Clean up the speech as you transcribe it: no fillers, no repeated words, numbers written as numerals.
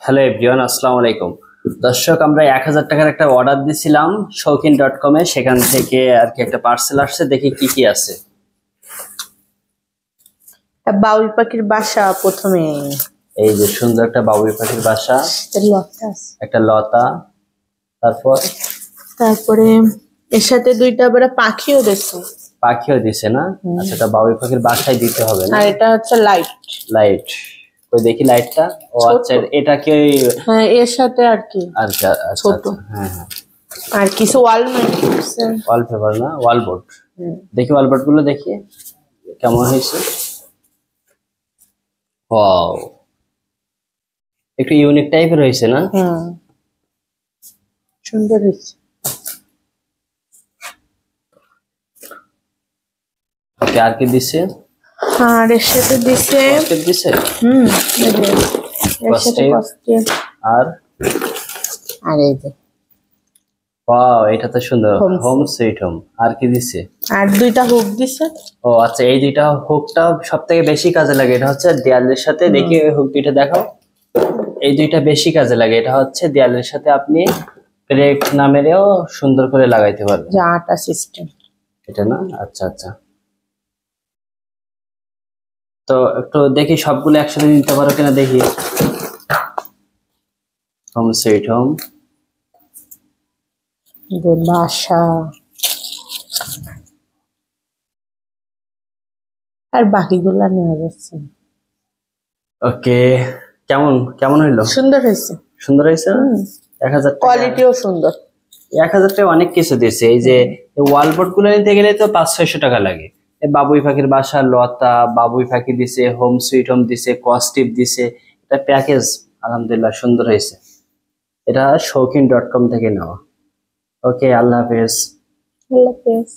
Hello everyone, আসসালামু আলাইকুম। দর্শক, আমরা 1000 টাকার একটা অর্ডার দিয়েছিলাম শৌখিন.com-এ। সেখান থেকে আর কি একটা পার্সেল আসছে, দেখি কি কি আছে। বাবুই পাখির বাসা প্রথমে। এই যে সুন্দর একটা বাবুই পাখির বাসা, একটা লতা, তারপরে এর সাথে দুইটা আবার পাখিও দিচ্ছে। পাখিও দিছে না? আচ্ছা, এটা বাবুই পাখির বাসায় দিতে হবে না? আর এটা হচ্ছে লাইট। ওই দেখি লাইটটা। ও আচ্ছা, এটা কি? হ্যাঁ, এর সাথে আর কি আচ্ছা ছোট। হ্যাঁ হ্যাঁ, আর কিছু ওয়ালপেপার না, ওয়ালবোর্ড। দেখি ওয়ালবোর্ড গুলো দেখি কেমন হয়েছে। ওয়াও, একটু ইউনিক টাইপের হয়েছে না? সুন্দর হয়েছে। ওকে, আর কি দিছে? আর এর সাথে দিছে আর এই যে ওয়াও, এটা তো সুন্দর, হোম সুইট হোম। আর কি দিছে? আর দুইটা হুক দিছে। ও আচ্ছা, এই দুইটা হুকটা সবথেকে বেশি কাজে লাগে। এটা হচ্ছে দেয়ালের সাথে, দেখি ওই হুক দুইটা দেখাও। এই দুইটা বেশি কাজে লাগে। এটা হচ্ছে দেয়ালের সাথে আপনি ব্রেক না মেরেও সুন্দর করে লাগাইতে পারবেন। আটা সিস্টেম এটা না? আচ্ছা আচ্ছা, তো একটু দেখি সবগুলো একসাথে নিতে পারো কিনা দেখি। হোম সুইট হোম বাসা আর বাকিগুলা নেওয়া যাচ্ছে। ওকে, কেমন কেমন হইলো? সুন্দর হয়েছে। সুন্দর হয়েছে। 1000 কোয়ালিটিও সুন্দর। 1000 টাকা অনেক কিছু দিয়েছে। এই যে ওয়ালবোর্ড গুলো নিতে গেলে তো 500-600 টাকা লাগে। বাবুই পাখির বাসা, লতা, বাবুই পাখি দিছে, হোম সুইট হোম দিছে, কস্টিপ দিছে। এটা প্যাকেজ আলহামদুলিল্লাহ সুন্দর হয়েছে। এটা শৌখিন.com থেকে নেওয়া। ওকে, আল্লাহ হাফেজ। আল্লাহ হাফেজ।